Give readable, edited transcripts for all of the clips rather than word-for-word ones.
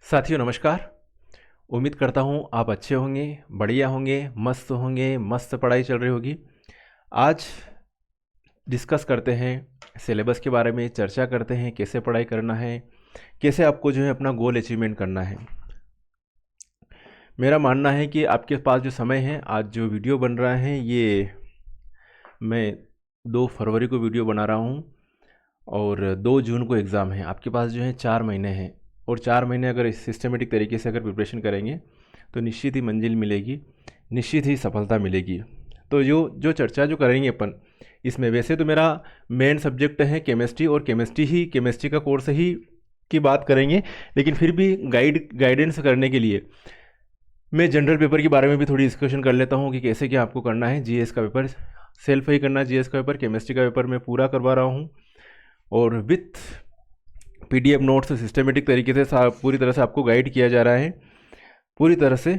साथियों नमस्कार। उम्मीद करता हूँ आप अच्छे होंगे, बढ़िया होंगे, मस्त पढ़ाई चल रही होगी। आज डिस्कस करते हैं सिलेबस के बारे में, चर्चा करते हैं कैसे पढ़ाई करना है, कैसे आपको जो है अपना गोल अचीवमेंट करना है। मेरा मानना है कि आपके पास जो समय है, आज जो वीडियो बन रहा है ये मैं 2 फरवरी को वीडियो बना रहा हूँ और 2 जून को एग्ज़ाम है। आपके पास जो है 4 महीने हैं और 4 महीने अगर सिस्टमेटिक तरीके से अगर प्रिपरेशन करेंगे तो निश्चित ही मंजिल मिलेगी, निश्चित ही सफलता मिलेगी। तो जो चर्चा जो करेंगे अपन इसमें, वैसे तो मेरा मेन सब्जेक्ट है केमिस्ट्री और केमिस्ट्री का कोर्स ही की बात करेंगे, लेकिन फिर भी गाइडेंस करने के लिए मैं जनरल पेपर के बारे में भी थोड़ी डिस्कशन कर लेता हूँ कि कैसे क्या आपको करना है। जीएस का पेपर सेल्फ ही करना है, जीएस का पेपर, केमिस्ट्री का पेपर मैं पूरा करवा रहा हूँ और विथ पीडीएफ नोट्स सिस्टमेटिक तरीके से पूरी तरह से आपको गाइड किया जा रहा है। पूरी तरह से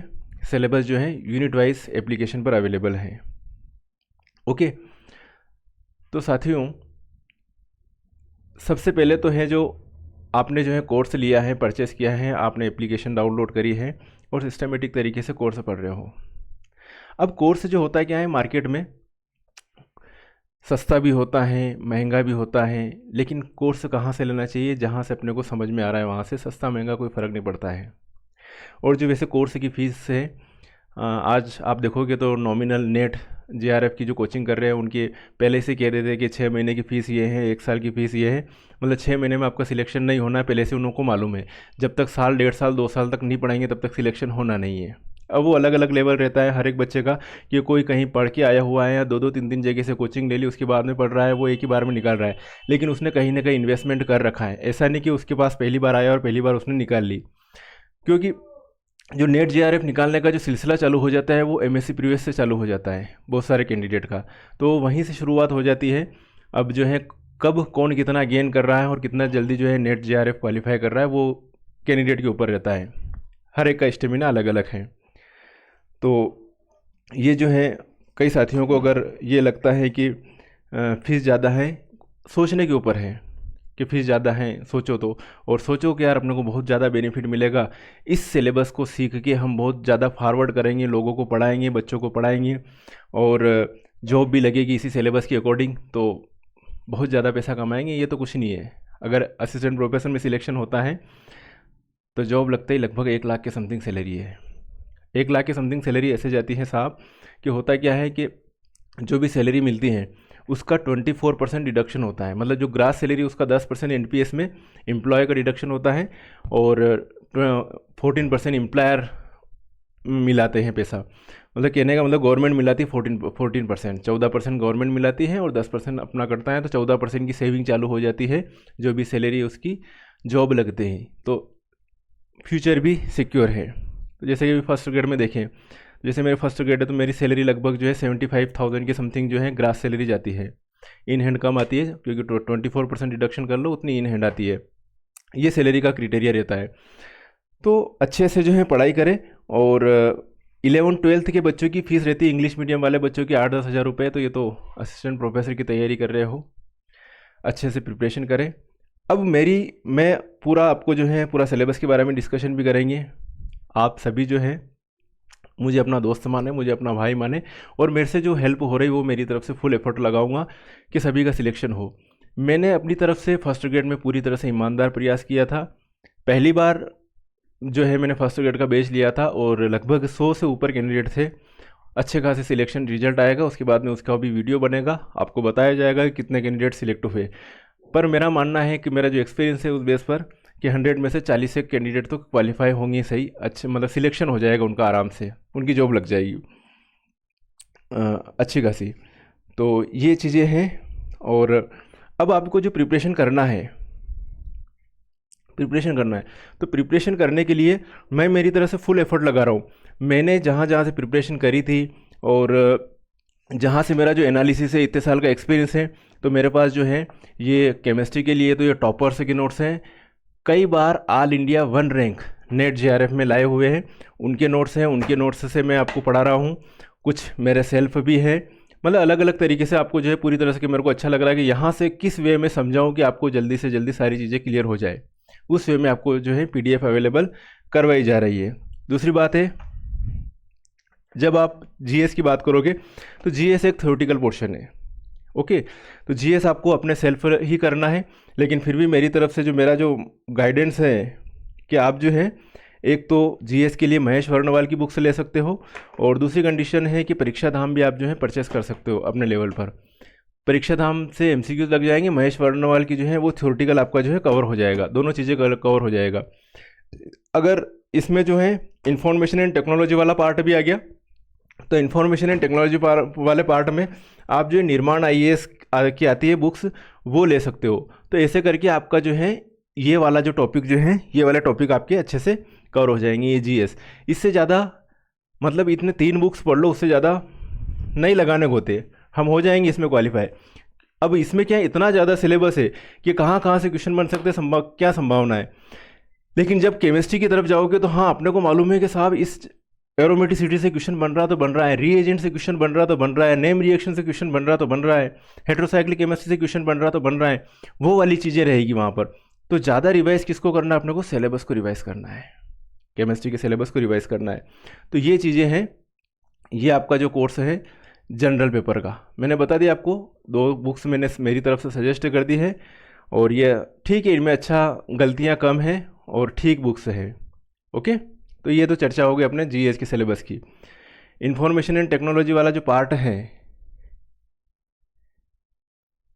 सिलेबस जो है यूनिट वाइज एप्लीकेशन पर अवेलेबल है। ओके, तो साथियों सबसे पहले तो है जो आपने जो है कोर्स लिया है, परचेस किया है, आपने एप्लीकेशन डाउनलोड करी है और सिस्टमेटिक तरीके से कोर्स पढ़ रहे हो। अब कोर्स जो होता है क्या है, मार्केट में सस्ता भी होता है, महंगा भी होता है, लेकिन कोर्स कहाँ से लेना चाहिए, जहाँ से अपने को समझ में आ रहा है वहाँ से। सस्ता महंगा कोई फ़र्क नहीं पड़ता है। और जो वैसे कोर्स की फ़ीस है, आज आप देखोगे तो नॉमिनल नेट जेआरएफ की जो कोचिंग कर रहे हैं उनके पहले से कह देते हैं कि 6 महीने की फ़ीस ये है, 1 साल की फ़ीस ये है। मतलब 6 महीने में आपका सिलेक्शन नहीं होना है, पहले से उनको मालूम है। जब तक साल, 1.5 साल, 2 साल तक नहीं पढ़ाएंगे तब तक सिलेक्शन होना नहीं है। अब वो अलग अलग लेवल रहता है हर एक बच्चे का, कि कोई कहीं पढ़ के आया हुआ है या 2-2, 3-3 जगह से कोचिंग ले ली, उसके बाद में पढ़ रहा है, वो एक ही बार में निकाल रहा है। लेकिन उसने कहीं ना कहीं इन्वेस्टमेंट कर रखा है। ऐसा नहीं कि उसके पास पहली बार आया और पहली बार उसने निकाल ली, क्योंकि जो नेट जेआरएफ निकालने का जो सिलसिला चालू हो जाता है वो एमएससी प्रीवियस से चालू हो जाता है बहुत सारे कैंडिडेट का, तो वहीं से शुरुआत हो जाती है। अब जो है कब कौन कितना गेन कर रहा है और कितना जल्दी जो है नेट जेआरएफ क्वालिफाई कर रहा है वो कैंडिडेट के ऊपर रहता है। हर एक का स्टेमिना अलग अलग है। तो ये जो है कई साथियों को अगर ये लगता है कि फ़ीस ज़्यादा है, सोचने के ऊपर है कि फ़ीस ज़्यादा है, सोचो तो, और सोचो कि यार अपने को बहुत ज़्यादा बेनिफिट मिलेगा। इस सिलेबस को सीख के हम बहुत ज़्यादा फॉरवर्ड करेंगे, लोगों को पढ़ाएंगे, बच्चों को पढ़ाएंगे और जॉब भी लगेगी इसी सिलेबस के अकॉर्डिंग, तो बहुत ज़्यादा पैसा कमाएंगे। ये तो कुछ नहीं है। अगर असिस्टेंट प्रोफेसर में सिलेक्शन होता है तो जॉब लगते ही लगभग 1 लाख के समथिंग सैलरी है। 1 लाख के समथिंग सैलरी ऐसे जाती है साहब कि होता क्या है कि जो भी सैलरी मिलती है उसका 24% डिडक्शन होता है। मतलब जो ग्रास सैलरी उसका 10% एनपीएस में एम्प्लॉय का डिडक्शन होता है और 14% एम्प्लॉयर मिलाते हैं पैसा। मतलब कहने का मतलब गवर्नमेंट मिलाती है 14%, 14% गवर्नमेंट मिलाती है और 10% अपना करता है, तो 14% की सेविंग चालू हो जाती है। जो भी सैलरी उसकी जॉब लगते हैं तो फ्यूचर भी सिक्योर है। तो जैसे कि फर्स्ट ग्रेड में देखें, जैसे मेरे फर्स्ट ग्रेड है तो मेरी सैलरी लगभग जो है 75,000 के समथिंग जो है ग्रास सैलरी जाती है। इन हैंड कम आती है क्योंकि 24% डिडक्शन कर लो उतनी इन हैंड आती है। ये सैलरी का क्राइटेरिया रहता है। तो अच्छे से जो है पढ़ाई करें। और 11-12 के बच्चों की फ़ीस रहती है, इंग्लिश मीडियम वाले बच्चों की 8-10 हज़ार रुपये। तो ये तो असिस्टेंट प्रोफेसर की तैयारी कर रहे हो, अच्छे से प्रिपरेशन करें। अब मैं पूरा आपको जो है पूरा सिलेबस के बारे में डिस्कशन भी करेंगे। आप सभी जो है मुझे अपना दोस्त माने, मुझे अपना भाई माने, और मेरे से जो हेल्प हो रही वो मेरी तरफ से फुल एफर्ट लगाऊंगा कि सभी का सिलेक्शन हो। मैंने अपनी तरफ से फर्स्ट ग्रेड में पूरी तरह से ईमानदार प्रयास किया था। पहली बार जो है मैंने फर्स्ट ग्रेड का बैच लिया था और लगभग 100 से ऊपर कैंडिडेट थे। अच्छे खासे सिलेक्शन रिजल्ट आएगा, उसके बाद में उसका भी वीडियो बनेगा, आपको बताया जाएगा कि कितने कैंडिडेट सिलेक्ट हुए। पर मेरा मानना है कि मेरा जो एक्सपीरियंस है उस बेस पर कि 100 में से 40 से कैंडिडेट तो क्वालिफाई होंगे सही, अच्छे मतलब सिलेक्शन हो जाएगा उनका, आराम से उनकी जॉब लग जाएगी अच्छी खासी। तो ये चीज़ें हैं। और अब आपको जो प्रिपरेशन करना है तो प्रिपरेशन करने के लिए मैं मेरी तरफ से फुल एफर्ट लगा रहा हूँ। मैंने जहाँ जहाँ से प्रिपरेशन करी थी और जहाँ से मेरा जो एनालिसिस है, इतने साल का एक्सपीरियंस है, तो मेरे पास जो है ये केमिस्ट्री के लिए तो ये टॉपर्स के नोट्स हैं। कई बार all India 1 rank NET JRF में लाए हुए हैं, उनके नोट्स हैं। उनके नोट्स से मैं आपको पढ़ा रहा हूँ, कुछ मेरे सेल्फ भी है। मतलब अलग अलग तरीके से आपको जो है पूरी तरह से कि मेरे को अच्छा लग रहा है कि यहाँ से किस वे में समझाऊँ कि आपको जल्दी से जल्दी सारी चीज़ें क्लियर हो जाए। उस वे में आपको जो है पीडीएफ अवेलेबल करवाई जा रही है। दूसरी बात है, जब आप जीएस की बात करोगे तो जीएस एक थ्योरेटिकल पोर्शन है। ओके, तो जीएस आपको अपने सेल्फ ही करना है, लेकिन फिर भी मेरी तरफ से जो मेरा जो गाइडेंस है कि आप जो है एक तो जीएस के लिए महेश वर्णवाल की बुक्स ले सकते हो, और दूसरी कंडीशन है कि परीक्षा धाम भी आप जो है परचेस कर सकते हो अपने लेवल पर। परीक्षा धाम से एमसीक्यूज लग जाएंगे, महेश वर्णवाल की जो है वो थ्योरेटिकल आपका जो है कवर हो जाएगा, दोनों चीज़ें कवर हो जाएगा। अगर इसमें जो है इंफॉर्मेशन एंड टेक्नोलॉजी वाला पार्ट भी आ गया, तो इन्फॉर्मेशन एंड टेक्नोलॉजी वाले पार्ट में आप जो निर्माण आईएएस की आती है बुक्स वो ले सकते हो। तो ऐसे करके आपका जो है ये वाला जो टॉपिक जो है, ये वाले टॉपिक आपके अच्छे से कवर हो जाएंगे। ये जीएस इससे ज़्यादा मतलब इतने 3 बुक्स पढ़ लो, उससे ज़्यादा नहीं लगाने को होते, हम हो जाएंगे इसमें क्वालिफाई। अब इसमें क्या इतना ज़्यादा सिलेबस है कि कहाँ कहाँ से क्वेश्चन बन सकते हैं, क्या संभावना है। लेकिन जब केमिस्ट्री की तरफ जाओगे तो हाँ, अपने को मालूम है कि साहब इस एरोमेटिसिटी से क्वेश्चन बन रहा तो बन रहा है, रीएजेंट से क्वेश्चन बन रहा तो बन रहा है, नेम रिएक्शन से क्वेश्चन बन रहा तो बन रहा है, हेट्रोसाइक्लिक केमिस्ट्री से क्वेश्चन बन रहा तो बन रहा है, वो वाली चीज़ें रहेगी वहाँ पर। तो ज़्यादा रिवाइज किसको करना है, अपने को सिलेबस को रिवाइज करना है, केमिस्ट्री के सिलेबस को रिवाइज करना है। तो ये चीज़ें हैं, ये आपका जो कोर्स है जनरल पेपर का मैंने बता दिया आपको। 2 बुक्स मैंने मेरी तरफ से सजेस्ट कर दी है, और ये ठीक है, इनमें अच्छा गलतियाँ कम हैं और ठीक बुक्स है। ओके, तो ये तो चर्चा हो गई अपने जीएस के सिलेबस की। इंफॉर्मेशन एंड टेक्नोलॉजी वाला जो पार्ट है,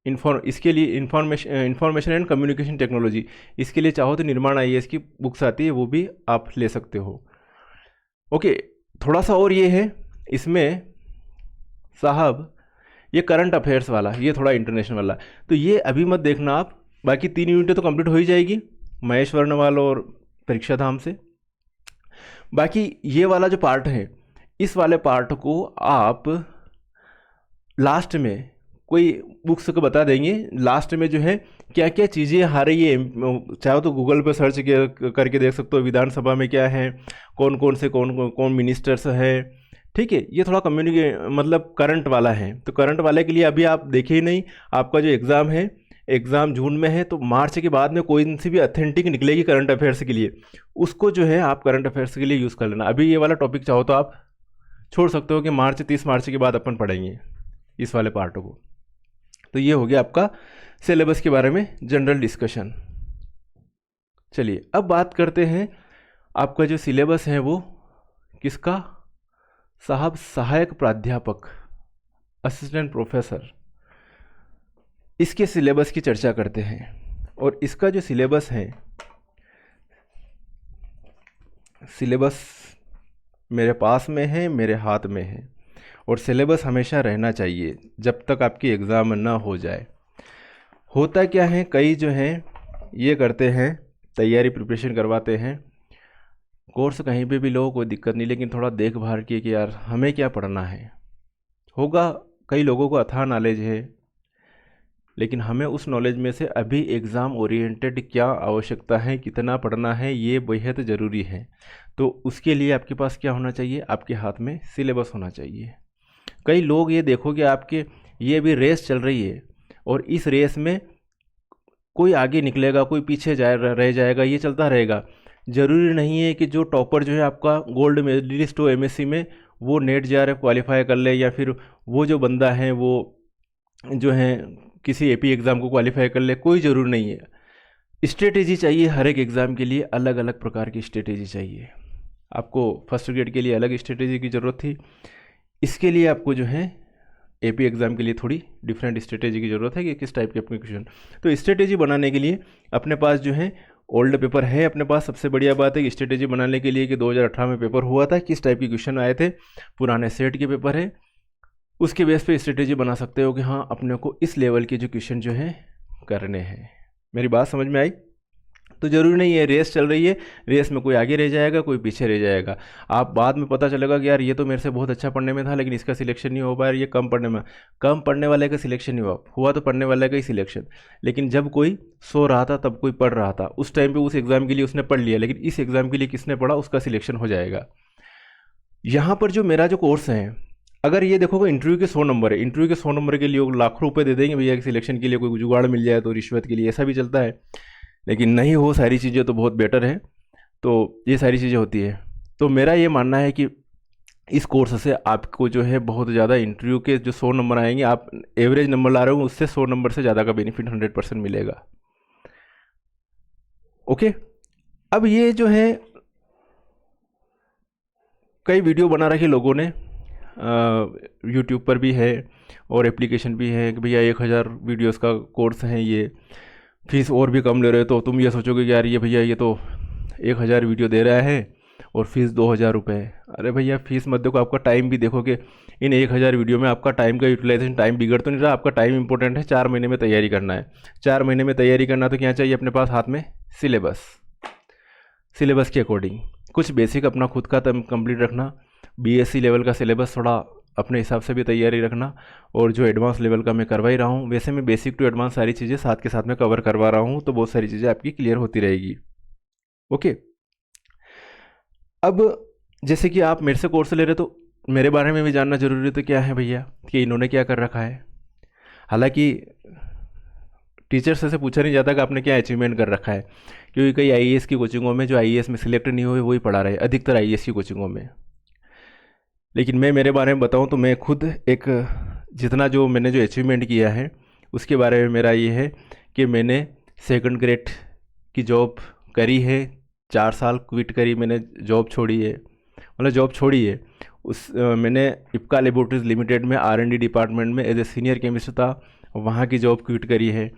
इसके लिए इंफॉर्मेशन एंड कम्युनिकेशन टेक्नोलॉजी, इसके लिए चाहो तो निर्माण आईएएस की बुक्स आती है, वो भी आप ले सकते हो। ओके, थोड़ा सा और ये है इसमें साहब, ये करंट अफेयर्स वाला, ये थोड़ा इंटरनेशनल वाला, तो ये अभी मत देखना आप। बाकी 3 यूनिटें तो कंप्लीट हो ही जाएगी महेश वर्णवाल और परीक्षा धाम से। बाकी ये वाला जो पार्ट है, इस वाले पार्ट को आप लास्ट में कोई बुक्स को बता देंगे, लास्ट में जो है क्या क्या चीज़ें आ रही है, चाहो तो गूगल पे सर्च करके देख सकते हो विधानसभा में क्या है, कौन कौन से कौन मिनिस्टर्स है। ठीक है, ये थोड़ा मतलब करंट वाला है, तो करंट वाले के लिए अभी आप देखिए नहीं, आपका जो एग्ज़ाम है, एग्ज़ाम जून में है, तो मार्च के बाद में कोई सी भी ऑथेंटिक निकलेगी करंट अफेयर्स के लिए, उसको जो है आप करंट अफेयर्स के लिए यूज़ कर लेना। अभी ये वाला टॉपिक चाहो तो आप छोड़ सकते हो कि 30 मार्च के बाद अपन पढ़ेंगे इस वाले पार्ट को। तो ये हो गया आपका सिलेबस के बारे में जनरल डिस्कशन। चलिए अब बात करते हैं, आपका जो सिलेबस है वो किसका साहब, सहायक प्राध्यापक, असिस्टेंट प्रोफेसर, इसके सिलेबस की चर्चा करते हैं। और इसका जो सिलेबस है, सिलेबस मेरे पास में है, मेरे हाथ में है, और सिलेबस हमेशा रहना चाहिए जब तक आपकी एग्ज़ाम ना हो जाए। होता क्या है, कई जो हैं ये करते हैं, तैयारी प्रिपरेशन करवाते हैं, कोर्स कहीं पे भी लो कोई दिक्कत नहीं, लेकिन थोड़ा देखभाल किए कि यार हमें क्या पढ़ना है। होगा कई लोगों को अथाह नॉलेज है, लेकिन हमें उस नॉलेज में से अभी एग्ज़ाम ओरिएंटेड क्या आवश्यकता है, कितना पढ़ना है, ये बेहद ज़रूरी है। तो उसके लिए आपके पास क्या होना चाहिए, आपके हाथ में सिलेबस होना चाहिए। कई लोग ये देखो कि आपके ये अभी रेस चल रही है, और इस रेस में कोई आगे निकलेगा, कोई पीछे रह जाएगा, ये चलता रहेगा। ज़रूरी नहीं है कि जो टॉपर जो है आपका गोल्ड मेडलिस्ट हो एमएससी में, वो नेट जेआरएफ क्वालिफाई कर ले, या फिर वो जो बंदा है वो जो है किसी एपी एग्ज़ाम को क्वालिफाई कर ले, कोई ज़रूर नहीं है। स्ट्रेटेजी चाहिए हर एक एग्ज़ाम के लिए, अलग अलग प्रकार की स्ट्रेटेजी चाहिए। आपको फर्स्ट ग्रेड के लिए अलग स्ट्रेटेजी की ज़रूरत थी, इसके लिए आपको जो है एपी एग्ज़ाम के लिए थोड़ी डिफरेंट स्ट्रेटेजी की ज़रूरत है कि किस टाइप के अपने क्वेश्चन। तो स्ट्रेटेजी बनाने के लिए अपने पास जो है ओल्ड पेपर है अपने पास। सबसे बढ़िया बात है कि स्ट्रेटेजी बनाने के लिए कि 2018 में पेपर हुआ था, किस टाइप के क्वेश्चन आए थे, पुराने सेट के पेपर है, उसके बेस पे स्ट्रेटेजी बना सकते हो कि हाँ अपने को इस लेवल के जो क्वेश्चन जो है करने हैं। मेरी बात समझ में आई? तो ज़रूरी नहीं है रेस चल रही है, रेस में कोई आगे रह जाएगा कोई पीछे रह जाएगा। आप बाद में पता चलेगा कि यार ये तो मेरे से बहुत अच्छा पढ़ने में था, लेकिन इसका सिलेक्शन नहीं हो पाया, ये कम पढ़ने वाले का सिलेक्शन नहीं हुआ तो पढ़ने वाले का ही सिलेक्शन। लेकिन जब कोई सो रहा था तब कोई पढ़ रहा था, उस टाइम पे उस एग्ज़ाम के लिए उसने पढ़ लिया, लेकिन इस एग्ज़ाम के लिए किसने पढ़ा उसका सिलेक्शन हो जाएगा। यहाँ पर जो मेरा जो कोर्स है, अगर ये देखोगे इंटरव्यू के 100 नंबर है, इंटरव्यू के 100 नंबर के लिए लोग लाखों रुपए दे देंगे भैया सिलेक्शन के लिए, कोई जुगाड़ मिल जाए तो रिश्वत के लिए, ऐसा भी चलता है। लेकिन नहीं हो सारी चीज़ें तो बहुत बेटर है। तो ये सारी चीज़ें होती है। तो मेरा ये मानना है कि इस कोर्स से आपको जो है बहुत ज़्यादा इंटरव्यू के जो 100 नंबर आएंगे, आप एवरेज नंबर ला रहे हो उससे 100 नंबर से ज़्यादा का बेनिफिट 100% मिलेगा। ओके, अब ये जो है कई वीडियो बना रखी लोगों ने, यूट्यूब पर भी है और एप्लीकेशन भी है कि भैया 1000 वीडियोस का कोर्स है, ये फीस और भी कम ले रहे हो। तो तुम ये सोचोगे कि यार ये भैया ये तो 1000 वीडियो दे रहा है और फीस 2000 रुपये है। अरे भैया फीस मत देखो, आपका टाइम भी देखोगे। इन 1000 वीडियो में आपका टाइम का यूटिलाइजेशन, टाइम बिगड़ तो नहीं रहा, आपका टाइम इंपॉर्टेंट है। 4 महीने में तैयारी करना है, 4 महीने में तैयारी करना तो क्या चाहिए अपने पास हाथ में? सिलेबस। सिलेबस के अकॉर्डिंग कुछ बेसिक अपना खुद का कंप्लीट रखना, बीएससी लेवल का सिलेबस थोड़ा अपने हिसाब से भी तैयारी रखना, और जो एडवांस लेवल का मैं करवा ही रहा हूँ, वैसे मैं बेसिक टू एडवांस सारी चीज़ें साथ के साथ में कवर करवा रहा हूँ, तो बहुत सारी चीज़ें आपकी क्लियर होती रहेगी। ओके, अब जैसे कि आप मेरे से कोर्स ले रहे तो मेरे बारे में भी जानना जरूरी है। तो क्या है भैया कि इन्होंने क्या कर रखा है? हालांकि टीचर्स से पूछा नहीं जाता कि आपने क्या अचीवमेंट कर रखा है, क्योंकि कई आईएएस की कोचिंगों में जो आईएएस में सिलेक्ट नहीं हुए वही पढ़ा रहे, अधिकतर आईएएस की कोचिंगों में। लेकिन मैं मेरे बारे में बताऊं तो मैं खुद एक जितना जो मैंने जो अचीवमेंट किया है उसके बारे में मेरा ये है कि मैंने सेकंड ग्रेड की जॉब करी है, 4 साल क्विट करी मैंने, जॉब छोड़ी है, मतलब जॉब छोड़ी है। मैंने इप्का लेबोरेटरीज लिमिटेड में R&D डिपार्टमेंट में एज ए सीनियर केमिस्ट था, वहाँ की जॉब क्विट करी है।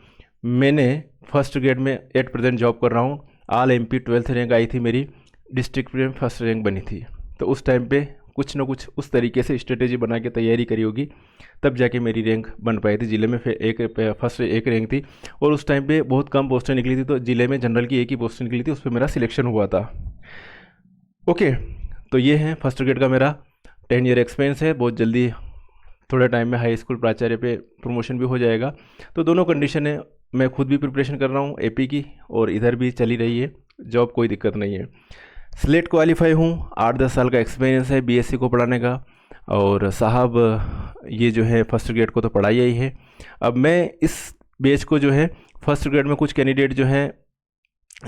मैंने फर्स्ट ग्रेड में एट प्रेजेंट जॉब कर रहा हूँ। ऑल MP 12th रैंक आई थी मेरी, डिस्ट्रिक्ट में फर्स्ट रैंक बनी थी। तो उस टाइम पे कुछ ना कुछ उस तरीके से स्ट्रेटेजी बना के तैयारी करी होगी, तब जाके मेरी रैंक बन पाई थी। ज़िले में फिर फर्स्ट एक रैंक थी, और उस टाइम पे बहुत कम पोस्टें निकली थी, तो ज़िले में जनरल की एक ही पोस्ट निकली थी, उस पर मेरा सिलेक्शन हुआ था। ओके, तो ये है फर्स्ट ग्रेड का मेरा 10 ईयर एक्सपीरियंस है। बहुत जल्दी थोड़े टाइम में हाई स्कूल प्राचार्य पे प्रमोशन भी हो जाएगा। तो दोनों कंडीशन है, मैं खुद भी प्रिपरेशन कर रहा हूँ AP की, और इधर भी चली रही है जॉब, कोई दिक्कत नहीं है। स्लेट क्वालिफाई हूँ, 8-10 साल का एक्सपीरियंस है BSc को पढ़ाने का, और साहब ये जो है फर्स्ट ग्रेड को तो पढ़ाई ही है। अब मैं इस बैच को जो है फर्स्ट ग्रेड में कुछ कैंडिडेट जो हैं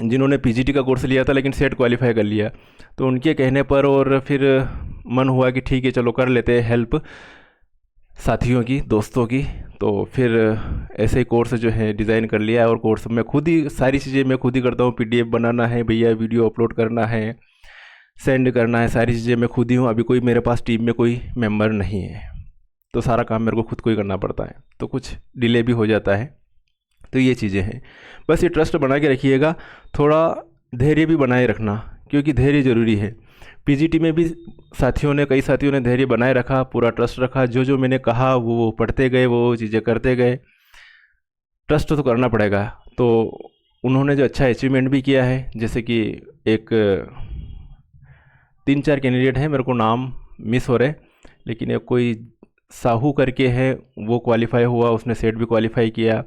जिन्होंने PGT का कोर्स लिया था लेकिन सेट क्वालिफाई कर लिया, तो उनके कहने पर और फिर मन हुआ कि ठीक है चलो कर लेते हैं हेल्प साथियों की, दोस्तों की। तो फिर ऐसे ही कोर्स जो है डिज़ाइन कर लिया है, और कोर्स मैं खुद ही सारी चीज़ें मैं खुद ही करता हूँ। PDF बनाना है भैया, वीडियो अपलोड करना है, सेंड करना है, सारी चीज़ें मैं खुद ही हूँ। अभी कोई मेरे पास टीम में कोई मेंबर नहीं है, तो सारा काम मेरे को खुद को ही करना पड़ता है, तो कुछ डिले भी हो जाता है। तो ये चीज़ें हैं, बस ये ट्रस्ट बना के रखिएगा, थोड़ा धैर्य भी बनाए रखना, क्योंकि धैर्य ज़रूरी है। PGT में भी कई साथियों ने धैर्य बनाए रखा, पूरा ट्रस्ट रखा, जो मैंने कहा वो पढ़ते गए, वो चीज़ें करते गए। ट्रस्ट तो करना पड़ेगा। तो उन्होंने जो अच्छा अचीवमेंट भी किया है, जैसे कि एक 3-4 कैंडिडेट हैं, मेरे को नाम मिस हो रहे, लेकिन एक कोई साहू करके है, वो क्वालिफाई हुआ, उसने सेट भी क्वालिफाई किया।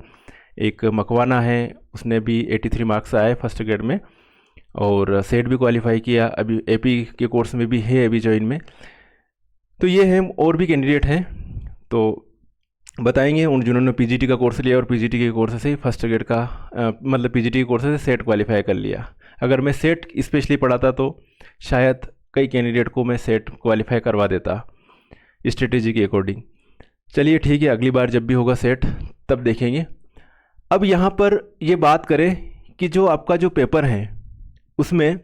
एक मकवाना है, उसने भी 83 मार्क्स आए फर्स्ट ग्रेड में, और सेट भी क्वालिफाई किया। अभी AP के कोर्स में भी है अभी जॉइन में। तो ये हैं, और भी कैंडिडेट हैं, तो बताएंगे उन जिन्होंने PGT का कोर्स लिया और PGT के कोर्स से ही फर्स्ट ग्रेड का मतलब PGT के कोर्स से सेट क्वालिफाई कर लिया। अगर मैं सेट स्पेशली पढ़ाता तो शायद कई कैंडिडेट को मैं सेट क्वालिफाई करवा देता स्ट्रेटेजी के अकॉर्डिंग। चलिए ठीक है, अगली बार जब भी होगा सेट तब देखेंगे। अब यहाँ पर ये बात करें कि जो आपका जो पेपर है उसमें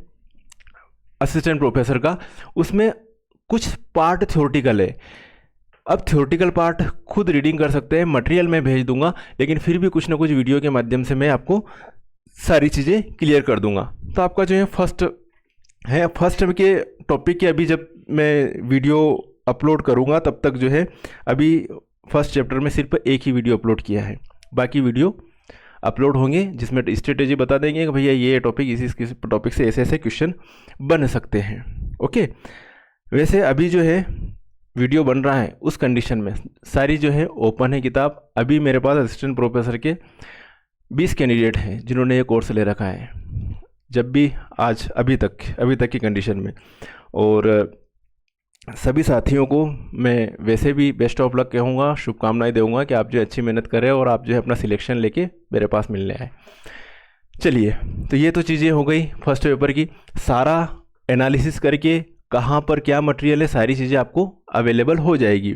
असिस्टेंट प्रोफेसर का, उसमें कुछ पार्ट थ्योरेटिकल है। अब थ्योरेटिकल पार्ट खुद रीडिंग कर सकते हैं, मटेरियल मैं भेज दूंगा, लेकिन फिर भी कुछ ना कुछ वीडियो के माध्यम से मैं आपको सारी चीज़ें क्लियर कर दूंगा। तो आपका जो है फर्स्ट के टॉपिक के अभी जब मैं वीडियो अपलोड करूंगा तब तक जो है अभी फर्स्ट चैप्टर में सिर्फ एक ही वीडियो अपलोड किया है, बाकी वीडियो अपलोड होंगे जिसमें स्ट्रेटेजी बता देंगे कि भैया ये टॉपिक इस टॉपिक से ऐसे ऐसे क्वेश्चन बन सकते हैं। ओके, वैसे अभी जो है वीडियो बन रहा है उस कंडीशन में सारी जो है ओपन है किताब। अभी मेरे पास असिस्टेंट प्रोफेसर के 20 कैंडिडेट हैं जिन्होंने ये कोर्स ले रखा है, जब भी आज अभी तक की कंडीशन में। और सभी साथियों को मैं वैसे भी बेस्ट ऑफ लक कहूँगा, शुभकामनाएं दूंगा कि आप जो अच्छी मेहनत करें और आप जो है अपना सिलेक्शन लेके मेरे पास मिलने आए। चलिए, तो ये तो चीज़ें हो गई फर्स्ट पेपर की। सारा एनालिसिस करके कहाँ पर क्या मटेरियल है, सारी चीज़ें आपको अवेलेबल हो जाएगी।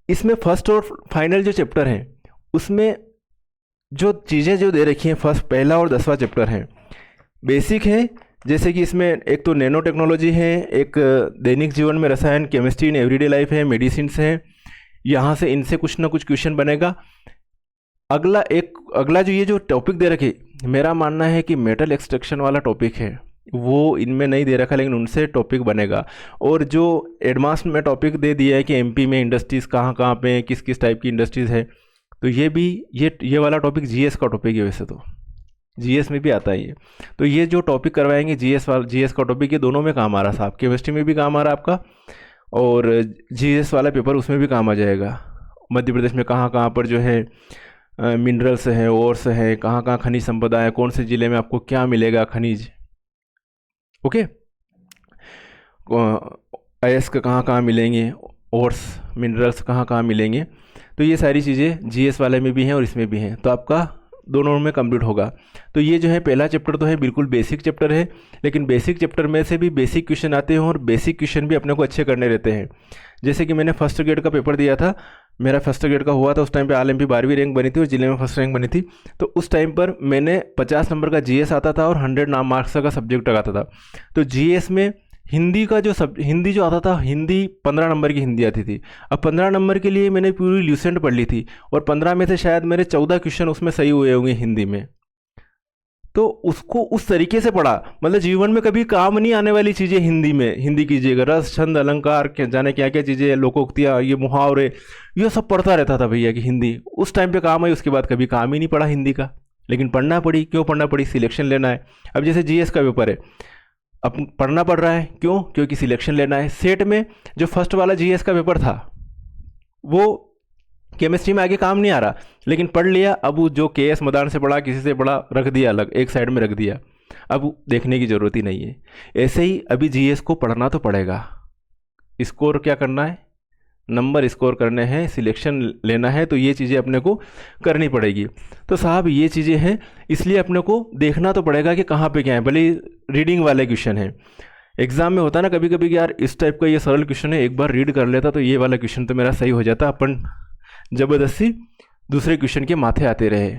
इसमें फर्स्ट और फाइनल जो चैप्टर हैं उसमें जो चीज़ें जो दे रखी हैं, फर्स्ट पहला और 10वां चैप्टर हैं, बेसिक है। जैसे कि इसमें एक तो नैनो टेक्नोलॉजी है, एक दैनिक जीवन में रसायन, केमिस्ट्री इन एवरीडे लाइफ है, मेडिसिन्स हैं। यहाँ से इनसे कुछ ना कुछ क्वेश्चन बनेगा। अगला जो ये जो टॉपिक दे रखे, मेरा मानना है कि मेटल एक्सट्रैक्शन वाला टॉपिक है, वो इनमें नहीं दे रखा, लेकिन उनसे टॉपिक बनेगा। और जो एडवांस में टॉपिक दे दिया है कि एमपी में इंडस्ट्रीज़ कहाँ कहाँ पे हैं, किस किस टाइप की इंडस्ट्रीज़ है, तो ये भी ये वाला टॉपिक जीएस का टॉपिक है। वैसे तो जीएस में भी आता है ये। तो ये जो टॉपिक करवाएंगे जीएस का टॉपिक, ये दोनों में काम आ रहा साहब। केमिस्ट्री में भी काम आ रहा है आपका, और जीएस वाला पेपर उसमें भी काम आ जाएगा। मध्य प्रदेश में कहाँ कहाँ पर जो है मिनरल्स हैं, ओर्स हैं, कहाँ कहाँ खनिज संपदा है, कौन से ज़िले में आपको क्या मिलेगा खनिज, ओके, अयस्क कहाँ कहाँ मिलेंगे, ओर्स मिनरल्स कहाँ कहाँ मिलेंगे। तो ये सारी चीज़ें जीएस वाले में भी हैं और इसमें भी हैं, तो आपका दोनों में कंप्लीट होगा। तो ये जो है पहला चैप्टर तो है बिल्कुल बेसिक चैप्टर है, लेकिन बेसिक चैप्टर में से भी बेसिक क्वेश्चन आते हैं और बेसिक क्वेश्चन भी अपने को अच्छे करने रहते हैं। जैसे कि मैंने फर्स्ट ग्रेड का पेपर दिया था, मेरा फर्स्ट ग्रेड का हुआ था, उस टाइम पे ऑल एमपी 12वीं रैंक बनी थी और जिले में फर्स्ट रैंक बनी थी। तो उस टाइम पर मैंने 50 नंबर का जीएस आता था और 100 मार्क्स का सब्जेक्ट आता था। तो जीएस में हिंदी जो आता था, हिंदी 15 नंबर की हिंदी आती थी। अब 15 नंबर के लिए मैंने पूरी ल्यूसेंट पढ़ ली थी और 15 में से शायद मेरे 14 क्वेश्चन उसमें सही हुए होंगे हिंदी में। तो उसको उस तरीके से पढ़ा, मतलब जीवन में कभी काम नहीं आने वाली चीज़ें हिंदी में, हिंदी कीजिएगा, रस छंद अलंकार क्या जाने क्या क्या चीज़ें, लोकोक्तियाँ, ये मुहावरे, ये सब पढ़ता रहता था भैया कि हिंदी उस टाइम पे काम आई। उसके बाद कभी काम ही नहीं पड़ा हिंदी का, लेकिन पढ़ना पड़ी। क्यों पढ़ना पड़ी? सिलेक्शन लेना है। अब जैसे जीएस का पेपर है, अब पढ़ना पड़ रहा है, क्यों? क्योंकि सिलेक्शन लेना है। सेट में जो फर्स्ट वाला जीएस का पेपर था वो केमिस्ट्री में आगे काम नहीं आ रहा, लेकिन पढ़ लिया। अब वो जो केएस मदान से पढ़ा, किसी से पढ़ा, रख दिया अलग, एक साइड में रख दिया, अब देखने की ज़रूरत ही नहीं है। ऐसे ही अभी जीएस को पढ़ना तो पड़ेगा। स्कोर क्या करना है? नंबर स्कोर करने हैं, सिलेक्शन लेना है, तो ये चीज़ें अपने को करनी पड़ेगी। तो साहब ये चीज़ें हैं, इसलिए अपने को देखना तो पड़ेगा कि कहाँ पे क्या है। भले रीडिंग वाले क्वेश्चन है, एग्जाम में होता है ना कभी कभी कि यार इस टाइप का ये सरल क्वेश्चन है, एक बार रीड कर लेता तो ये वाला क्वेश्चन तो मेरा सही हो जाता, अपन ज़बरदस्ती दूसरे क्वेश्चन के माथे आते रहे।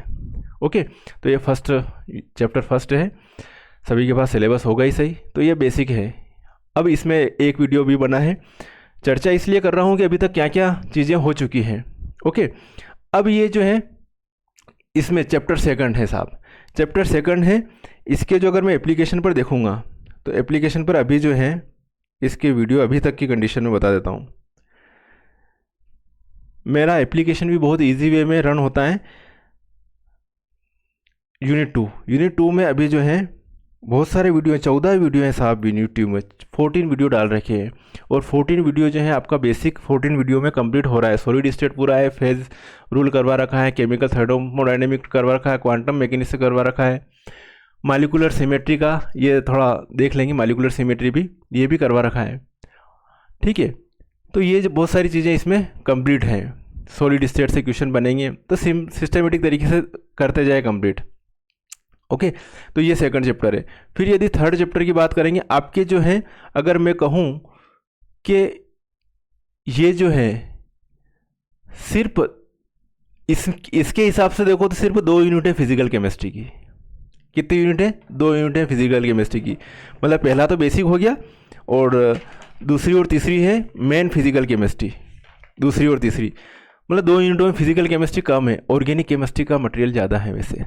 ओके, तो ये चैप्टर फर्स्ट है, सभी के पास सिलेबस होगा ही सही। तो ये बेसिक है। अब इसमें एक वीडियो भी बना है, चर्चा इसलिए कर रहा हूँ कि अभी तक क्या क्या चीज़ें हो चुकी हैं। ओके, अब ये जो है इसमें चैप्टर सेकंड है साहब, चैप्टर सेकंड है। इसके जो अगर मैं एप्लीकेशन पर देखूँगा तो एप्लीकेशन पर अभी जो है इसके वीडियो अभी तक की कंडीशन में बता देता हूँ। मेरा एप्लीकेशन भी बहुत इजी वे में रन होता है। यूनिट 2 में अभी जो है बहुत सारे वीडियो हैं, 14 वीडियो हैं साहब यूनिट में, 14 वीडियो डाल रखे हैं। और 14 वीडियो जो है आपका बेसिक 14 वीडियो में कंप्लीट हो रहा है। सॉलिड स्टेट पूरा है, फेज रूल करवा रखा है, केमिकल थर्मोडायनेमिक करवा रखा है, क्वांटम मैकेनिक्स करवा रखा है, मॉलिक्यूलर सिमेट्री का ये थोड़ा देख लेंगे, मॉलिक्यूलर सिमेट्री भी ये भी करवा रखा है। ठीक है, तो ये जो बहुत सारी चीज़ें इसमें कंप्लीट हैं। सॉलिड स्टेट से क्वेश्चन बनेंगे तो सिस्टमेटिक तरीके से करते जाए कंप्लीट। ओके, तो ये सेकंड चैप्टर है। फिर यदि थर्ड चैप्टर की बात करेंगे, आपके जो है अगर मैं कहूँ कि ये जो है सिर्फ इसके हिसाब से देखो तो सिर्फ 2 यूनिट है फिजिकल केमिस्ट्री की। कितनी यूनिट है? 2 यूनिट है फिजिकल केमिस्ट्री की। मतलब पहला तो बेसिक हो गया और दूसरी और तीसरी है मेन फिजिकल केमिस्ट्री, दूसरी और तीसरी। मतलब 2 यूनिटों में फिजिकल केमिस्ट्री कम है, ऑर्गेनिक केमिस्ट्री का मटेरियल ज़्यादा है वैसे।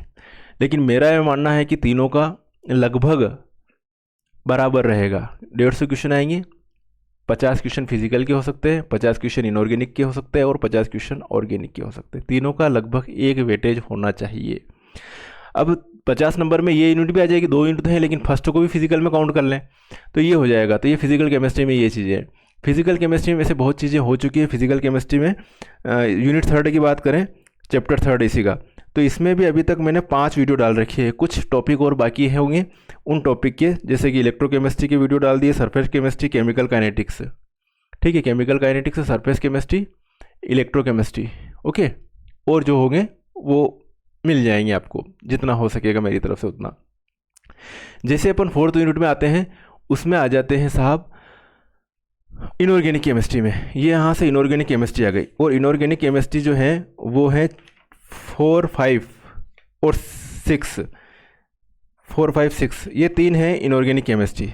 लेकिन मेरा यह मानना है कि तीनों का लगभग बराबर रहेगा। 150 क्वेश्चन आएंगे, 50 क्वेश्चन फिजिकल के हो सकते हैं, 50 क्वेश्चन इनऑर्गेनिक के हो सकते हैं और 50 क्वेश्चन ऑर्गेनिक के हो सकते हैं। तीनों का लगभग एक वेटेज होना चाहिए। अब 50 नंबर में ये यूनिट भी आ जाएगी, 2 यूनिट तो है, लेकिन फर्स्ट को भी फिजिकल में काउंट कर लें तो ये हो जाएगा। तो ये फिजिकल केमिस्ट्री में ये चीज़ें हैं। फिजिकल केमिस्ट्री में वैसे बहुत चीज़ें हो चुकी है फिजिकल केमिस्ट्री में। यूनिट 3 की बात करें, चैप्टर 3 इसी का, तो इसमें भी अभी तक मैंने 5 वीडियो डाल रखी है। कुछ टॉपिक और बाकी होंगे उन टॉपिक के, जैसे कि इलेक्ट्रोकेमिस्ट्री के वीडियो डाल दिए, सरफेस केमिस्ट्री, केमिकल काइनेटिक्स। ठीक है, chemical kinetics, surface chemistry, electrochemistry. Okay, और जो होंगे वो मिल जाएंगे आपको, जितना हो सकेगा मेरी तरफ से उतना। जैसे अपन 4th यूनिट में आते हैं, उसमें आ जाते हैं साहब इनऑर्गेनिक केमिस्ट्री में। ये यहाँ से इनऑर्गेनिक केमिस्ट्री आ गई, और इनऑर्गेनिक केमिस्ट्री जो है वो है 4, 5 और 6, 4, 5, 6 ये 3 है इनऑर्गेनिक केमिस्ट्री।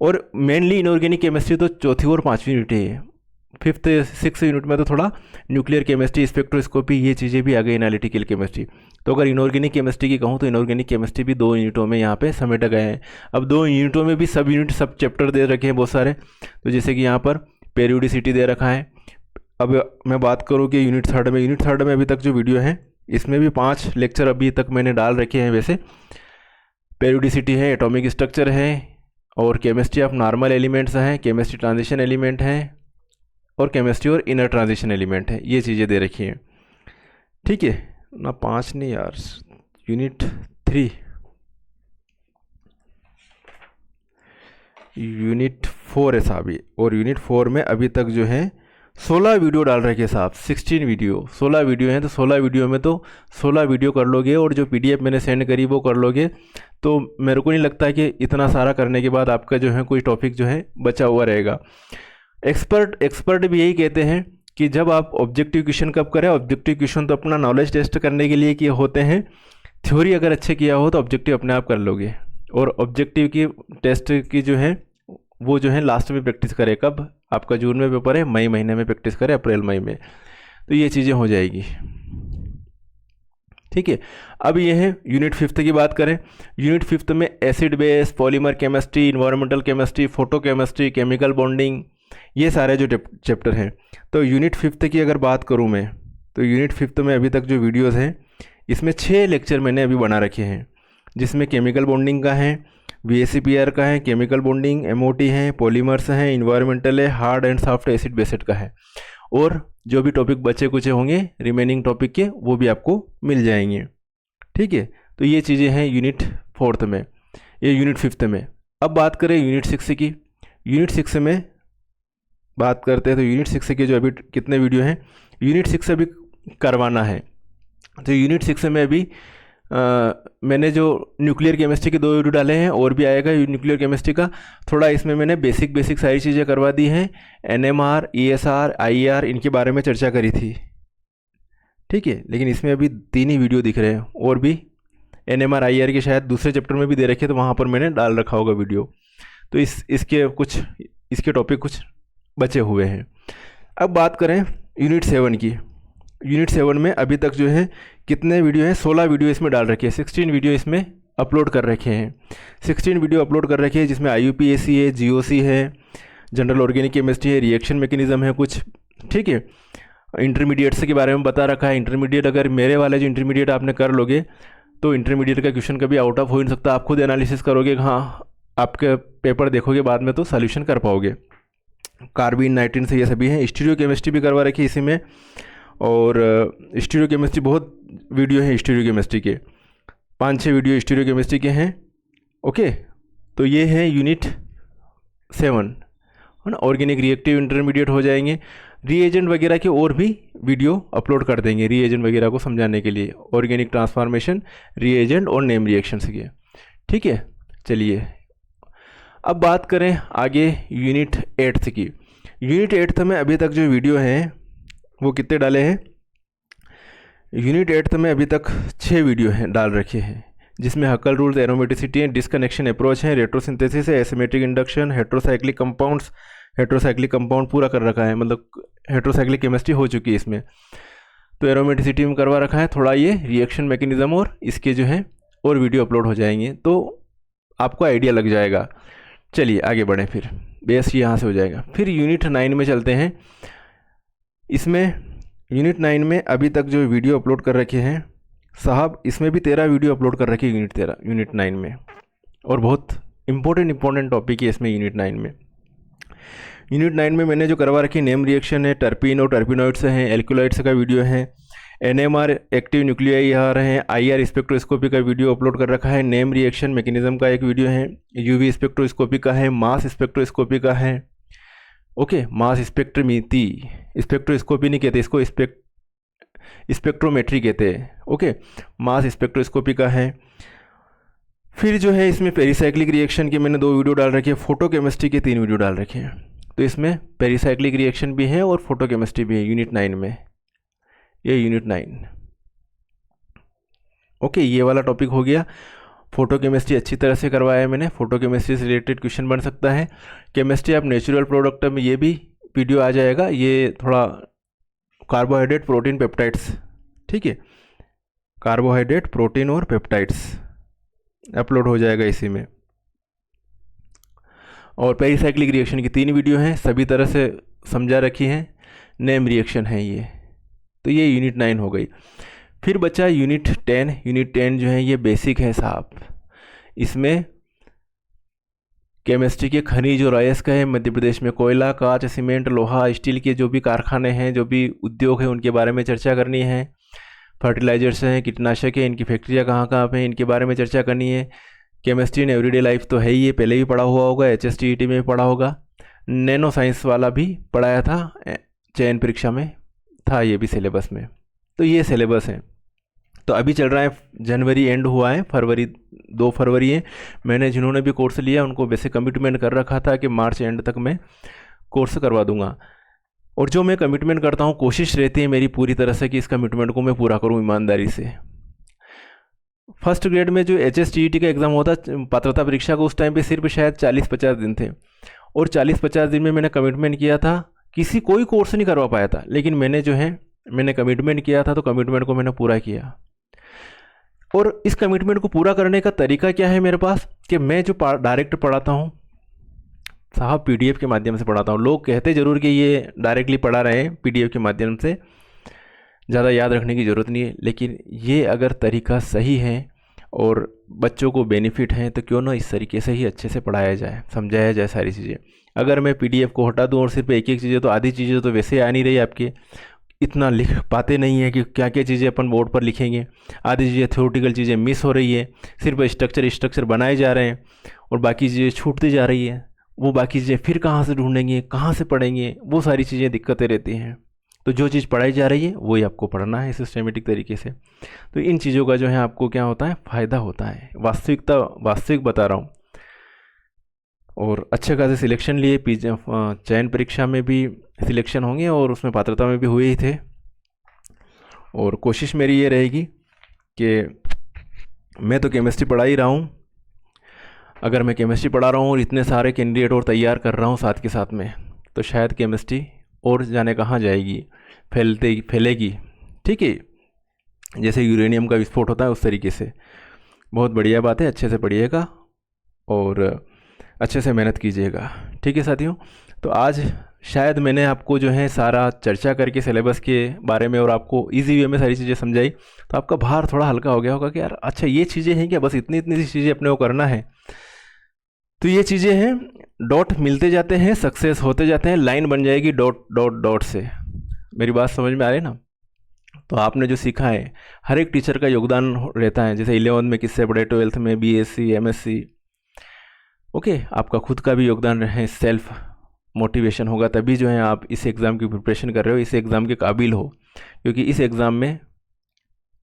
और मेनली इनऑर्गेनिक केमिस्ट्री तो 4थी और 5वीं यूनिट है। 5th 6th यूनिट में तो थोड़ा न्यूक्लियर केमिस्ट्री, स्पेक्ट्रोस्कोपी, ये चीज़ें भी आ गई, एनालिटिकल केमिस्ट्री। तो अगर इनऑर्गेनिक केमिस्ट्री की कहूँ तो इनऑर्गेनिक केमिस्ट्री भी 2 यूनिटों में यहाँ पे समेटे गए हैं। अब 2 यूनिटों में भी सब यूनिट, सब चैप्टर दे रखे हैं बहुत सारे। तो जैसे कि यहाँ पर पेरियोडिसिटी दे रखा है। अब मैं बात करूँ कि यूनिट 3rd में अभी तक जो वीडियो है इसमें भी 5 लेक्चर अभी तक मैंने डाल रखे हैं। वैसे पेरियोडिसिटी है, एटॉमिक स्ट्रक्चर है, और केमिस्ट्री ऑफ नॉर्मल एलिमेंट्स हैं, केमिस्ट्री ट्रांजिशन एलिमेंट हैं, और केमिस्ट्री और इनर ट्रांजिशन एलिमेंट है। ये चीज़ें दे रखी हैं, ठीक है ना। 5 नहीं यार, यूनिट 4 है साहब ये। और यूनिट 4 में अभी तक जो है 16 वीडियो डाल रखे साहब, 16 वीडियो, 16 वीडियो हैं। तो 16 वीडियो में तो 16 वीडियो कर लोगे, और जो PDF मैंने सेंड करी वो कर लोगे। तो मेरे को नहीं लगता कि इतना सारा करने के बाद आपका जो है कोई टॉपिक जो है बचा हुआ रहेगा। एक्सपर्ट भी यही कहते हैं कि जब आप ऑब्जेक्टिव क्वेश्चन कब करें, ऑब्जेक्टिव क्वेश्चन तो अपना नॉलेज टेस्ट करने के लिए किए होते हैं। थ्योरी अगर अच्छे किया हो तो ऑब्जेक्टिव अपने आप कर लोगे, और ऑब्जेक्टिव की टेस्ट की जो है वो जो है लास्ट में प्रैक्टिस करें। कब? आपका जून में पेपर है, मई महीने में प्रैक्टिस करें, अप्रैल मई में, तो ये चीज़ें हो जाएगी, ठीक है। अब ये है यूनिट 5th की बात करें। यूनिट 5th में acid base, polymer chemistry, environmental chemistry, photo chemistry, chemical bonding, ये सारे जो चैप्टर हैं। तो यूनिट 5th की अगर बात करूं मैं, तो यूनिट 5th में अभी तक जो वीडियोस हैं इसमें 6 लेक्चर मैंने अभी बना रखे हैं, जिसमें केमिकल बॉन्डिंग का है, VSEPR का है, केमिकल बॉन्डिंग, MOT है, पॉलीमर्स हैं, इन्वायरमेंटल है, hard and soft acid based का है। और जो भी टॉपिक बचे कुछ होंगे रिमेनिंग टॉपिक के, वो भी आपको मिल जाएंगे, ठीक है। तो ये चीज़ें हैं यूनिट 4th में, ये यूनिट 5th में। अब बात करें यूनिट 6 की। यूनिट 6 में बात करते हैं तो यूनिट 6 के जो अभी कितने वीडियो हैं, यूनिट 6 अभी करवाना है। तो यूनिट 6 में अभी मैंने जो न्यूक्लियर केमिस्ट्री के 2 वीडियो डाले हैं, और भी आएगा न्यूक्लियर केमिस्ट्री का। थोड़ा इसमें मैंने बेसिक सारी चीज़ें करवा दी हैं। NMR, ESR, IER इनके बारे में चर्चा करी थी, ठीक है। लेकिन इसमें अभी 3 ही वीडियो दिख रहे हैं, और भी NMR IER के शायद दूसरे चैप्टर में भी दे रखे, तो वहाँ पर मैंने डाल रखा होगा वीडियो। तो इसके टॉपिक कुछ बचे हुए हैं। अब बात करें यूनिट 7 की। यूनिट 7 में अभी तक जो है कितने वीडियो हैं, 16 वीडियो इसमें डाल रखे हैं, 16 वीडियो इसमें अपलोड कर रखे हैं। 16 वीडियो अपलोड कर रखे हैं, जिसमें IUPAC है, GOC है, जनरल ऑर्गेनिक केमिस्ट्री है, रिएक्शन मैकेनिज्म है कुछ, ठीक है। इंटरमीडिएट्स के बारे में बता रखा है। इंटरमीडिएट अगर मेरे वाले जो इंटरमीडिएट आपने कर लोगे तो इंटरमीडिएट का क्वेश्चन कभी आउट ऑफ हो नहीं सकता। आप खुद एनालिसिस करोगे, हाँ आपके पेपर देखोगे बाद में तो सॉल्यूशन कर पाओगे। कार्बिन, नाइट्रिन से ये सभी हैं। स्टीरियो केमिस्ट्री भी करवा रखी है इसी में, और स्टीरियो केमिस्ट्री बहुत वीडियो है स्टीरियो केमिस्ट्री के, 5-6 वीडियो स्टीरियो केमिस्ट्री के हैं, ओके। तो ये है यूनिट 7, है ना। ऑर्गेनिक रिएक्टिव इंटरमीडिएट हो जाएंगे। रीएजेंट वगैरह के और भी वीडियो अपलोड कर देंगे, रीएजेंट वगैरह को समझाने के लिए, ऑर्गेनिक ट्रांसफॉर्मेशन, रीएजेंट और नेम रिएक्शंस के, ठीक है। चलिए अब बात करें आगे यूनिट 8th की। यूनिट 8th में अभी तक जो वीडियो हैं वो कितने डाले हैं, यूनिट 8th में अभी तक 6 वीडियो हैं डाल रखे हैं, जिसमें हकल रूल्स, एरोमेटिसिटी है, डिस्कनेक्शन अप्रोच है, रेट्रोसिंथेसिस है, asymmetric induction, heterocyclic compounds, heterocyclic compound पूरा कर रखा है, मतलब हेट्रोसाइक्लिक केमिस्ट्री हो चुकी है इसमें। तो एरोमेटिसिटी में करवा रखा है थोड़ा, ये रिएक्शन मैकेनिज्म और इसके जो है और वीडियो अपलोड हो जाएंगे, तो आपको आइडिया लग जाएगा। चलिए आगे बढ़ें, फिर बेस यहाँ से हो जाएगा। फिर यूनिट 9 में चलते हैं। इसमें यूनिट 9 में अभी तक जो वीडियो अपलोड कर रखे हैं साहब, इसमें भी 13 वीडियो अपलोड कर रखे हैं यूनिट 9 में, और बहुत इंपॉर्टेंट टॉपिक है इसमें यूनिट 9 में। यूनिट 9 में मैंने जो करवा रखी नेम रिएक्शन है, टर्पीन और टर्पिनॉइड्स हैं, एल्कुलाइड्स का वीडियो है, NMR एक्टिव न्यूक्लियाई आ रहे हैं, IR स्पेक्ट्रोस्कोपी का वीडियो अपलोड कर रखा है, नेम रिएक्शन मैकेनिज्म का एक वीडियो है, UV स्पेक्ट्रोस्कोपी का है, मास स्पेक्ट्रोस्कोपी का है, ओके। मास स्पेक्ट्रोमीटी, स्पेक्ट्रोस्कोपी नहीं कहते इसको, स्पेक्ट्रोमेट्री कहते हैं। ओके, मास स्पेक्ट्रोस्कोपी का है। फिर जो है इसमें पेरिसाइक्लिक रिएक्शन के मैंने 2 वीडियो डाल रखे हैं, फोटोकेमिस्ट्री के 3 वीडियो डाल रखे हैं। तो इसमें पेरिसाइक्लिक रिएक्शन भी है और फोटोकेमिस्ट्री भी है यूनिट 9 में, ये यूनिट 9। ओके, ये वाला टॉपिक हो गया। फोटोकेमिस्ट्री अच्छी तरह से करवाया है मैंने, फोटोकेमिस्ट्री से रिलेटेड क्वेश्चन बन सकता है। केमिस्ट्री ऑफ नेचुरल प्रोडक्ट में ये भी वीडियो आ जाएगा, ये थोड़ा कार्बोहाइड्रेट प्रोटीन पेप्टाइड्स, ठीक है, कार्बोहाइड्रेट प्रोटीन और पेप्टाइड्स अपलोड हो जाएगा इसी में। और पेरिसाइक्लिक रिएक्शन की 3 वीडियो हैं, सभी तरह से समझा रखी हैं, नेम रिएक्शन है ये। तो ये यूनिट 9 हो गई। फिर बचा यूनिट 10। यूनिट 10 जो है ये बेसिक है साहब। इसमें केमिस्ट्री के खनिज और अयस्क है, मध्य प्रदेश में कोयला, कांच, सीमेंट, लोहा, स्टील के जो भी कारखाने हैं, जो भी उद्योग हैं, उनके बारे में चर्चा करनी है। फर्टिलाइजर्स हैं, कीटनाशक है, इनकी फैक्ट्रियाँ कहाँ कहाँ पे हैं, इनके बारे में चर्चा करनी है। केमिस्ट्री इन एवरीडे लाइफ तो है ही, ये पहले भी पढ़ा हुआ होगा, HSTET में भी पढ़ा होगा। नैनो साइंस वाला भी पढ़ाया था, चयन परीक्षा में था ये भी सिलेबस में। तो ये सिलेबस है। तो अभी चल रहा है, जनवरी एंड हुआ है, फरवरी 2 फरवरी है। मैंने जिन्होंने भी कोर्स लिया उनको वैसे कमिटमेंट कर रखा था कि मार्च एंड तक मैं कोर्स करवा दूंगा। और जो मैं कमिटमेंट करता हूँ, कोशिश रहती है मेरी पूरी तरह से कि इस कमिटमेंट को मैं पूरा करूँ ईमानदारी से। फर्स्ट ग्रेड में जो HSTET का एग्ज़ाम होता, पात्रता परीक्षा का, उस टाइम पे सिर्फ शायद 40-50 दिन थे। और 40-50 दिन में मैंने कमिटमेंट किया था, कोई कोर्स नहीं करवा पाया था, लेकिन मैंने कमिटमेंट किया था, तो कमिटमेंट को मैंने पूरा किया। और इस कमिटमेंट को पूरा करने का तरीका क्या है मेरे पास, कि मैं जो डायरेक्ट पढ़ाता हूँ साहब, PDF के माध्यम से पढ़ाता हूँ। लोग कहते ज़रूर कि ये डायरेक्टली पढ़ा रहे हैं PDF के माध्यम से, ज़्यादा याद रखने की ज़रूरत नहीं है, लेकिन ये अगर तरीका सही है और बच्चों को बेनिफिट है तो क्यों ना इस तरीके से ही अच्छे से पढ़ाया जाए, समझाया जाए सारी चीज़ें। अगर मैं PDF को हटा दूँ और सिर्फ एक चीज़ें, तो आधी चीज़ें तो वैसे आ नहीं रही आपके, इतना लिख पाते नहीं है कि क्या क्या चीज़ें अपन बोर्ड पर लिखेंगे। आधी चीज़ें थ्योरेटिकल चीज़ें मिस हो रही है, सिर्फ स्ट्रक्चर बनाए जा रहे हैं और बाकी चीज़ें छूटती जा रही है। वो बाकी चीज़ें फिर कहाँ से ढूंढेंगे, कहाँ से पढ़ेंगे, वो सारी चीज़ें दिक्कतें रहती हैं। तो जो चीज़ पढ़ाई जा रही है वही आपको पढ़ना है सिस्टमेटिक तरीके से। तो इन चीज़ों का जो है आपको क्या होता है, फ़ायदा होता है। वास्तविक बता रहा हूँ। और अच्छे खासे सिलेक्शन लिए, चयन परीक्षा में भी सिलेक्शन होंगे और उसमें पात्रता में भी हुए ही थे। और कोशिश मेरी ये रहेगी कि मैं तो केमिस्ट्री पढ़ा ही रहा हूँ। अगर मैं केमिस्ट्री पढ़ा रहा हूँ और इतने सारे कैंडिडेट और तैयार कर रहा हूँ साथ के साथ में, तो शायद केमिस्ट्री और जाने कहाँ जाएगी, फैलेगी। ठीक है, जैसे यूरेनियम का विस्फोट होता है उस तरीके से। बहुत बढ़िया बात है, अच्छे से पढ़िएगा और अच्छे से मेहनत कीजिएगा। ठीक है साथियों, तो आज शायद मैंने आपको जो है सारा चर्चा करके सिलेबस के बारे में और आपको इजी वे में सारी चीज़ें समझाई, तो आपका भार थोड़ा हल्का हो गया होगा कि यार अच्छा ये चीज़ें हैं क्या, बस इतनी इतनी सी चीज़ें अपने को करना है। तो ये चीज़ें हैं, डॉट मिलते जाते हैं, सक्सेस होते जाते हैं, लाइन बन जाएगी डॉट डॉट डॉट से। मेरी बात समझ में आ रही है ना? तो आपने जो सीखा है, हर एक टीचर का योगदान रहता है। जैसे 11th में किससे पढ़े, 12th में BSc MSc, ओके, आपका खुद का भी योगदान रहे, सेल्फ मोटिवेशन होगा तभी जो है आप इस एग्ज़ाम की प्रिपरेशन कर रहे हो, इस एग्ज़ाम के काबिल हो। क्योंकि इस एग्ज़ाम में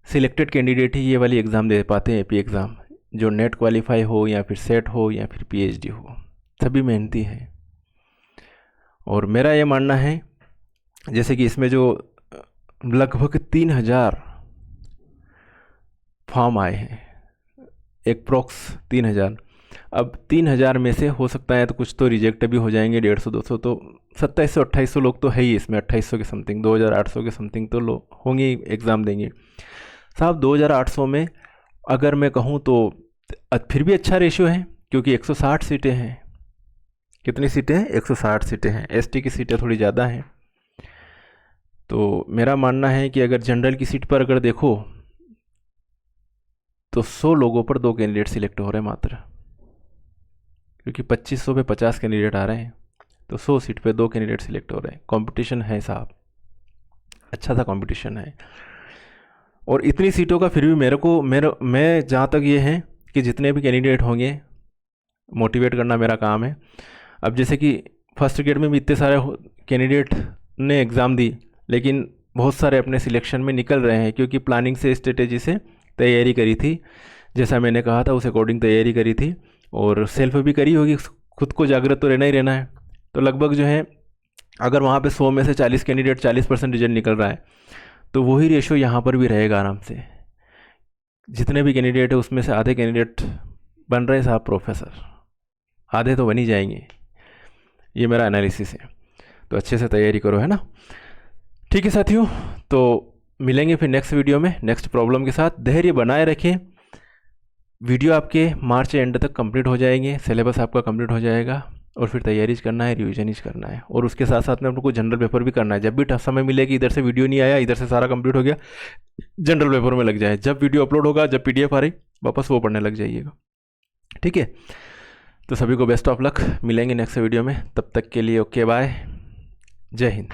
सिलेक्टेड कैंडिडेट ही ये वाली एग्ज़ाम दे पाते हैं, AP एग्ज़ाम, जो नेट क्वालिफाई हो या फिर सेट हो या फिर PhD हो, सभी मेहनती हैं। और मेरा ये मानना है, जैसे कि इसमें जो लगभग 3000 फॉर्म आए हैं, एक प्रोक्स 3000। अब 3000 में से हो सकता है तो कुछ तो रिजेक्ट भी हो जाएंगे, 150-200, तो 2700-2800 लोग तो है ही इसमें, 2800 के समथिंग, 2800 के समथिंग तो लोग होंगे एग्ज़ाम देंगे साहब। 2800 में अगर मैं कहूँ तो फिर भी अच्छा रेशियो है, क्योंकि 160 सीटें हैं। कितनी सीटें हैं? 160 सीटें हैं। ST की सीटें थोड़ी ज़्यादा हैं। तो मेरा मानना है कि अगर जनरल की सीट पर अगर देखो तो 100 लोगों पर 2 कैंडिडेट सिलेक्ट हो रहे हैं मात्र, क्योंकि 2500 पे 50 कैंडिडेट आ रहे हैं, तो 100 सीट पे 2 कैंडिडेट सिलेक्ट हो रहे हैं। कंपटीशन है साहब, अच्छा सा कंपटीशन है। और इतनी सीटों का फिर भी मैं जहाँ तक ये है कि जितने भी कैंडिडेट होंगे मोटिवेट करना मेरा काम है। अब जैसे कि फर्स्ट ग्रेड में भी इतने सारे कैंडिडेट ने एग्ज़ाम दी, लेकिन बहुत सारे अपने सिलेक्शन में निकल रहे हैं, क्योंकि प्लानिंग से, स्ट्रेटेजी से तैयारी करी थी, जैसा मैंने कहा था उस अकॉर्डिंग तैयारी करी थी, और सेल्फ भी करी होगी, खुद को जागृत तो रहना ही रहना है। तो लगभग जो है, अगर वहाँ पे 100 में से 40 कैंडिडेट 40% रिजल्ट निकल रहा है, तो वही रेशो यहाँ पर भी रहेगा आराम से। जितने भी कैंडिडेट है उसमें से आधे कैंडिडेट बन रहे हैं साहब प्रोफेसर, आधे तो बन ही जाएंगे। ये मेरा एनालिसिस है। तो अच्छे से तैयारी करो, है ना। ठीक है साथियों, तो मिलेंगे फिर नेक्स्ट वीडियो में नेक्स्ट प्रॉब्लम के साथ। धैर्य बनाए रखें, वीडियो आपके मार्च एंड तक कंप्लीट हो जाएंगे, सिलेबस आपका कंप्लीट हो जाएगा, और फिर तैयारी करना है, रिविजन करना है, और उसके साथ साथ में आपको जनरल पेपर भी करना है। जब भी समय मिले कि इधर से वीडियो नहीं आया, इधर से सारा कंप्लीट हो गया, जनरल पेपर में लग जाए। जब वीडियो अपलोड होगा, जब PDF आ रही, वापस वो पढ़ने लग जाइएगा। ठीक है, तो सभी को बेस्ट ऑफ लक। मिलेंगे नेक्स्ट वीडियो में, तब तक के लिए ओके बाय, जय हिंद।